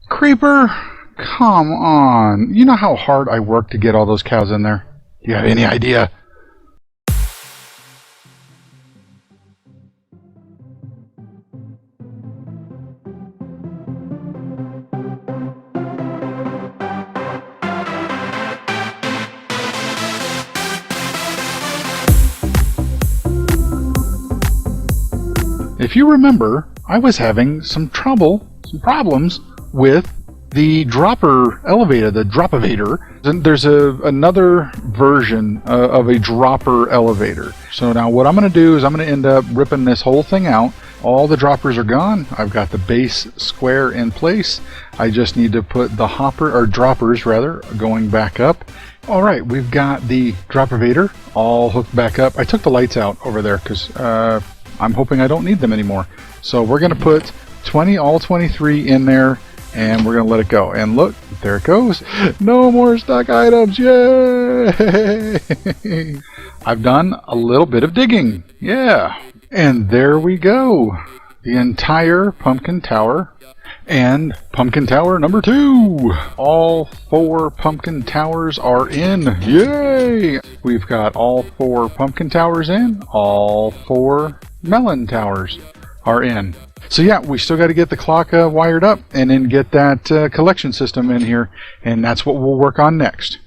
Creeper, come on. You know how hard I worked to get all those cows in there? Do you have any idea? If you remember, I was having some problems with the dropper elevator, the Dropovator. There's another version of a dropper elevator. So now what I'm going to do is I'm going to end up ripping this whole thing out. All the droppers are gone. I've got the base square in place. I just need to put the droppers rather, going back up. Alright, we've got the Dropovator all hooked back up. I took the lights out over there because I'm hoping I don't need them anymore. So we're going to put all 23 in there, and we're going to let it go. And look, there it goes. No more stuck items. Yay! I've done a little bit of digging. Yeah. And there we go. The entire Pumpkin Tower and Pumpkin Tower number 2. All 4 Pumpkin Towers are in. Yay! We've got all 4 Pumpkin Towers in. All 4 Melon Towers are in. So yeah, we still got to get the clock wired up and then get that collection system in here, and that's what we'll work on next.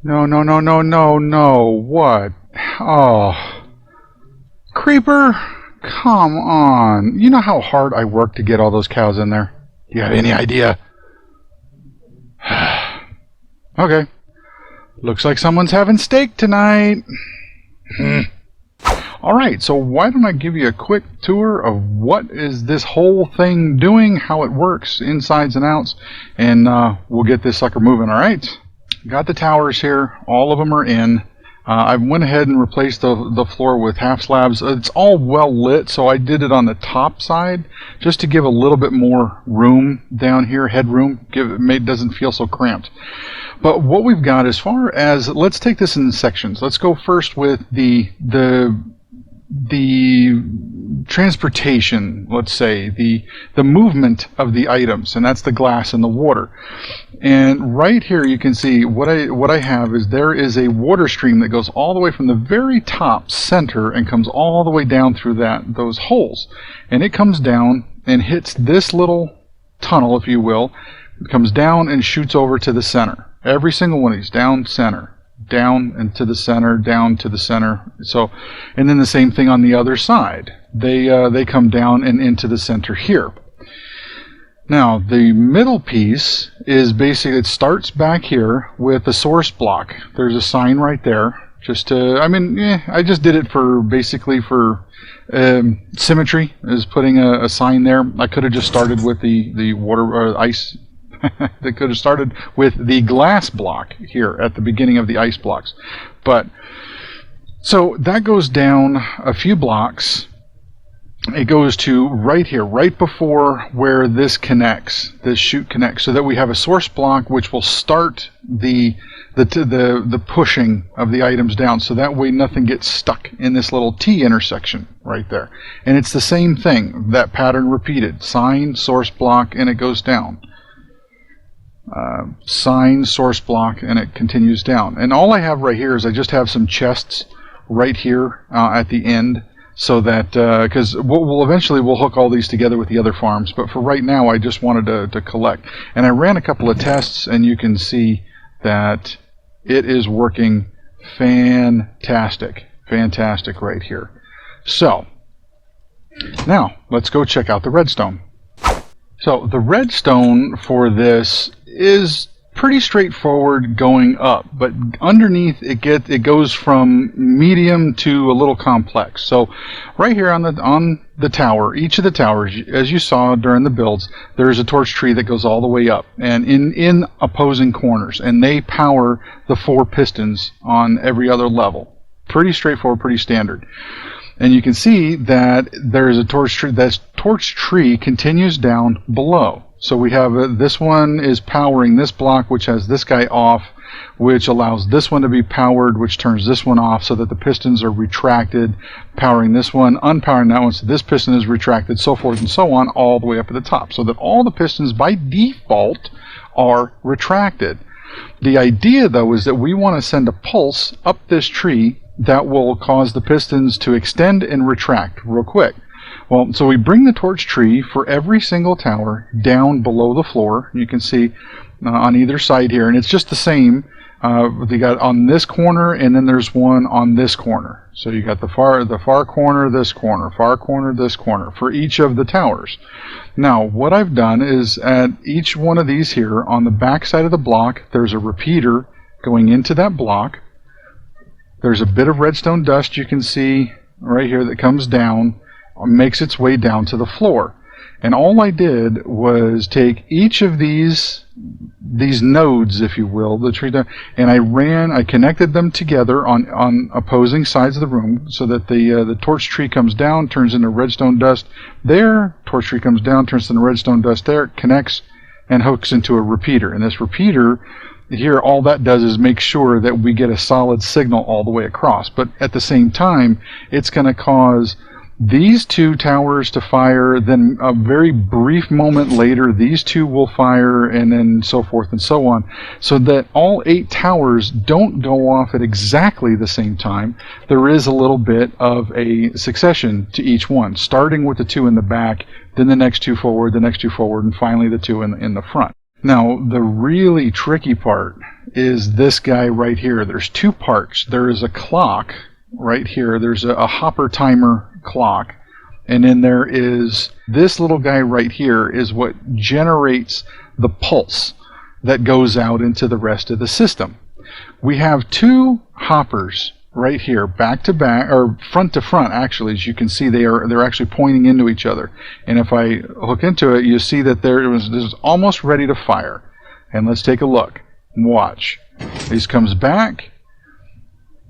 No, what? Oh. Creeper, come on. You know how hard I worked to get all those cows in there? Do you have any idea? Okay. Looks like someone's having steak tonight. Alright, so why don't I give you a quick tour of what is this whole thing doing, how it works, insides and outs, and we'll get this sucker moving, alright? Got the towers here, all of them are in. I went ahead and replaced the floor with half slabs. It's all well lit, so I did it on the top side just to give a little bit more room down here, headroom. It doesn't feel so cramped. But what we've got as far as, let's take this in sections. Let's go first with the transportation, let's say, the movement of the items, and that's the glass and the water. And right here you can see what I have is there is a water stream that goes all the way from the very top center and comes all the way down through those holes. And it comes down and hits this little tunnel, if you will. It comes down and shoots over to the center. Every single one of these, down, center, down and to the center, down to the center. So, and then the same thing on the other side. They come down and into the center here. Now, the middle piece is basically, it starts back here with a source block. There's a sign right there. Just to, I just did it basically for symmetry, is putting a sign there. I could have just started with the water or ice. They could have started with the glass block here at the beginning of the ice blocks. But, so that goes down a few blocks. It goes to right here, right before where this chute connects, so that we have a source block which will start the pushing of the items down, so that way nothing gets stuck in this little T intersection right there. And it's the same thing, that pattern repeated. Sign, source block, and it goes down. Sign, source block, and it continues down. And all I have right here is I just have some chests right here at the end, so that because we'll eventually hook all these together with the other farms, but for right now I just wanted to collect. And I ran a couple of tests, and you can see that it is working fantastic right here. So now let's go check out the redstone. So the redstone for this is pretty straightforward going up, but underneath it goes from medium to a little complex. So right here on the tower, each of the towers, as you saw during the builds, there is a torch tree that goes all the way up and in opposing corners, and they power the 4 pistons on every other level. Pretty straightforward, pretty standard. And you can see that there is a torch tree. That torch tree continues down below. So we have this one is powering this block, which has this guy off. which allows this one to be powered, which turns this one off so that the pistons are retracted, powering this one, unpowering that one, so this piston is retracted, so forth and so on, all the way up at the top, so that all the pistons by default are retracted. The idea, though, is that we want to send a pulse up this tree that will cause the pistons to extend and retract real quick. Well, so we bring the torch tree for every single tower down below the floor. You can see on either side here, and it's just the same. They got on this corner, and then there's one on this corner. So you got the far corner, this corner, far corner, this corner for each of the towers. Now, what I've done is at each one of these here, on the back side of the block, there's a repeater going into that block. There's a bit of redstone dust you can see right here that comes down, makes its way down to the floor. And all I did was take each of these nodes, if you will, the tree, and I connected them together on opposing sides of the room, so that the torch tree comes down, turns into redstone dust there, torch tree comes down, turns into redstone dust there, connects and hooks into a repeater. And this repeater here, all that does is make sure that we get a solid signal all the way across. But at the same time, it's going to cause these two towers to fire, then a very brief moment later these two will fire, and then so forth and so on, so that all 8 towers don't go off at exactly the same time. There is a little bit of a succession to each one, starting with the 2 in the back, then the next 2 forward, the next 2 forward, and finally the 2 in the front. Now, the really tricky part is this guy right here. There's 2 parts. There is a clock right here. There's a hopper timer clock, and then there is this little guy right here is what generates the pulse that goes out into the rest of the system. We have 2 hoppers right here, back to back, or front to front actually. As you can see, they're actually pointing into each other, and if I hook into it, you see that this is almost ready to fire. And let's take a look. Watch. This comes back.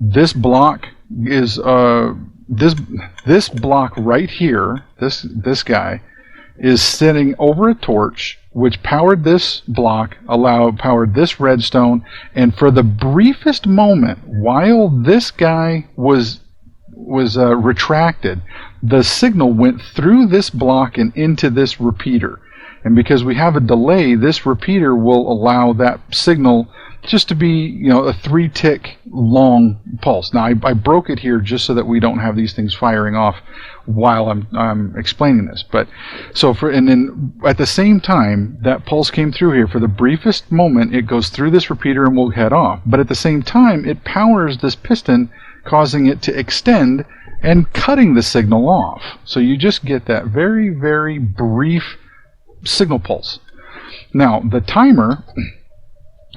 This block is this block right here, this guy is sitting over a torch which powered this block, powered this redstone, and for the briefest moment while this guy was retracted, the signal went through this block and into this repeater. And because we have a delay, this repeater will allow that signal just to be, a 3-tick long pulse. Now I broke it here just so that we don't have these things firing off while I'm explaining this. But and then at the same time that pulse came through here, for the briefest moment it goes through this repeater and will head off. But at the same time it powers this piston, causing it to extend and cutting the signal off. So you just get that very, very brief signal pulse. Now the timer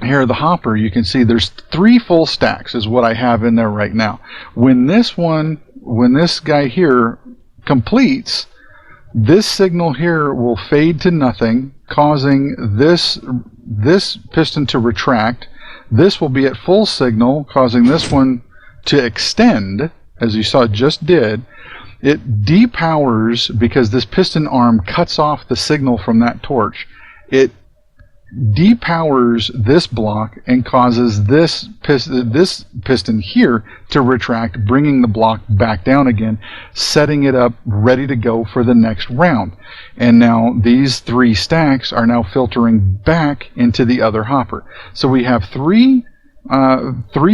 here, the hopper, you can see there's 3 full stacks is what I have in there right now. When this guy here completes, this signal here will fade to nothing, causing this piston to retract. This will be at full signal, causing this one to extend, as you saw it just did. It depowers because this piston arm cuts off the signal from that torch. It depowers this block and causes this piston here to retract, bringing the block back down again, setting it up ready to go for the next round. And now these 3 stacks are now filtering back into the other hopper. So we have three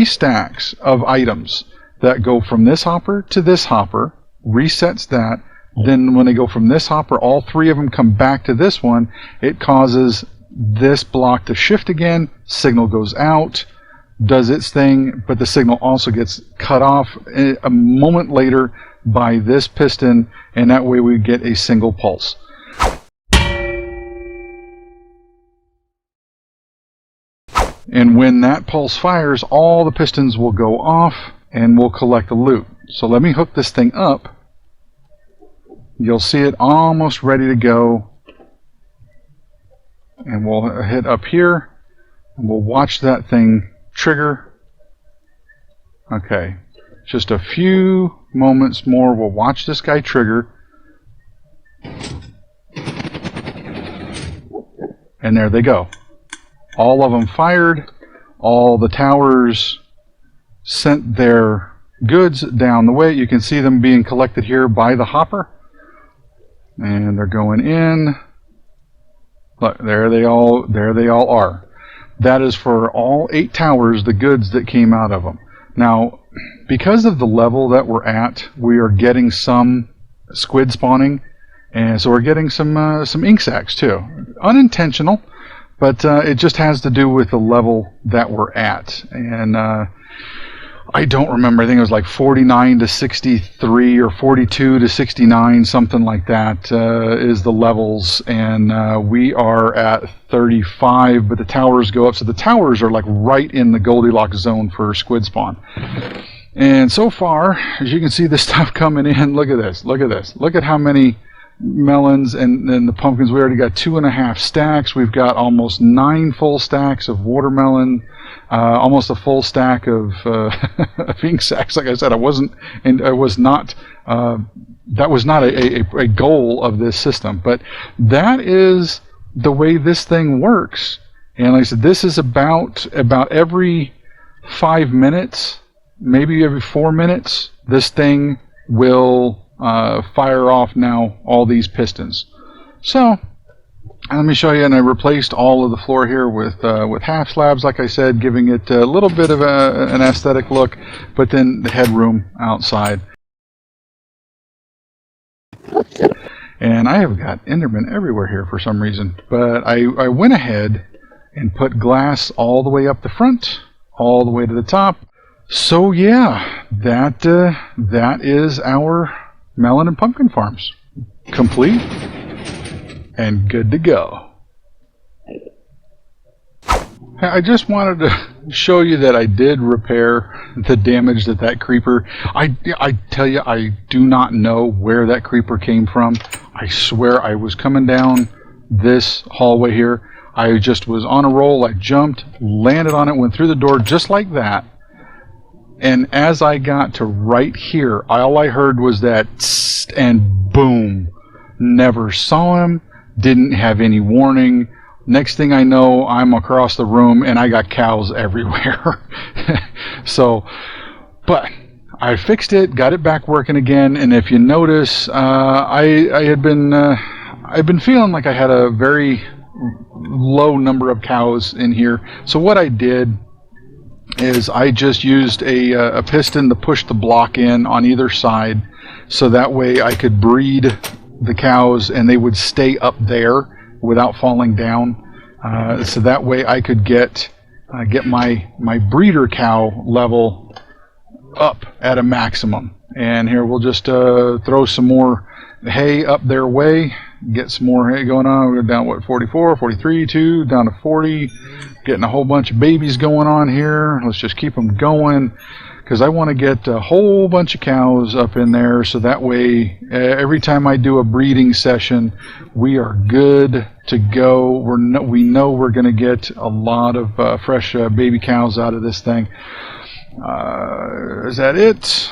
stacks of items that go from this hopper to this hopper, resets that. Then when they go from this hopper, all 3 of them come back to this one. It causes this block to shift again, signal goes out, does its thing, but the signal also gets cut off a moment later by this piston, and that way we get a single pulse. And when that pulse fires, all the pistons will go off and we'll collect the loot. So let me hook this thing up. You'll see it almost ready to go. And we'll hit up here, and we'll watch that thing trigger. Okay, just a few moments more. We'll watch this guy trigger. And there they go. All of them fired. all the towers sent their goods down the way. You can see them being collected here by the hopper. And they're going in. Look, there they all are. That is for all 8 towers, the goods that came out of them. Now, because of the level that we're at, we are getting some squid spawning, and so we're getting some ink sacs too. Unintentional, but it just has to do with the level that we're at. And I don't remember. I think it was like 49 to 63 or 42 to 69, something like that is the levels. And we are at 35, but the towers go up. So the towers are like right in the Goldilocks zone for squid spawn. And so far, as you can see the stuff coming in, look at this, look at this. Look at how many melons and the pumpkins. We already got 2.5 stacks. We've got almost 9 full stacks of watermelon. Almost a full stack of ink sacks. Like I said, that was not a goal of this system, but that is the way this thing works. And like I said, this is about every 5 minutes, maybe every 4 minutes, this thing will fire off now all these pistons. So let me show you, and I replaced all of the floor here with half slabs, like I said, giving it a little bit of an aesthetic look, but then the headroom outside. And I have got Enderman everywhere here for some reason, but I went ahead and put glass all the way up the front, all the way to the top. So yeah, that is our melon and pumpkin farms, complete and good to go. I just wanted to show you that I did repair the damage that creeper. I tell you, I do not know where that creeper came from. I swear I was coming down this hallway here. I just was on a roll. I jumped, landed on it, went through the door just like that. And as I got to right here, all I heard was that tss, and boom. Never saw him. Didn't have any warning. Next thing I know, I'm across the room and I got cows everywhere. So, but I fixed it, got it back working again, and if you notice, I've been feeling like I had a very low number of cows in here. So what I did is I just used a piston to push the block in on either side, so that way I could breed the cows and they would stay up there without falling down. So that way I could get my breeder cow level up at a maximum. And here we'll just throw some more hay up their way, get some more hay going on. We're down, what, 44, 43, 2, down to 40. Getting a whole bunch of babies going on here. Let's just keep them going, because I want to get a whole bunch of cows up in there, so that way every time I do a breeding session, we are good to go. We know we're going to get a lot of fresh baby cows out of this thing. Is that it?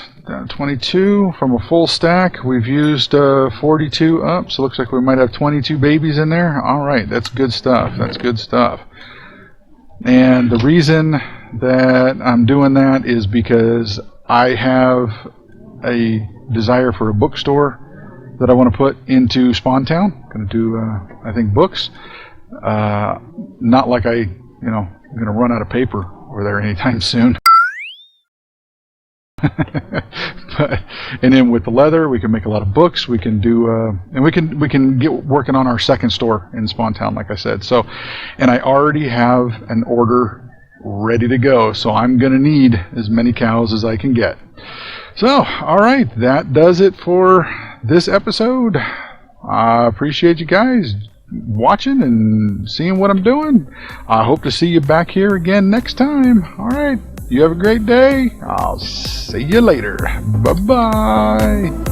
22 from a full stack. We've used 42 up, so it looks like we might have 22 babies in there. All right, that's good stuff. That's good stuff. And the reason that I'm doing that is because I have a desire for a bookstore that I want to put into Spawn Town. Going to do, I think, books. Not like I'm going to run out of paper over there anytime soon. And then with the leather, we can make a lot of books. We can do, and we can get working on our second store in Spawn Town, like I said. So, and I already have an order ready to go. So I'm gonna need as many cows as I can get. So, all right, that does it for this episode. I appreciate you guys watching and seeing what I'm doing. I hope to see you back here again next time. All right. You have a great day. I'll see you later. Bye-bye.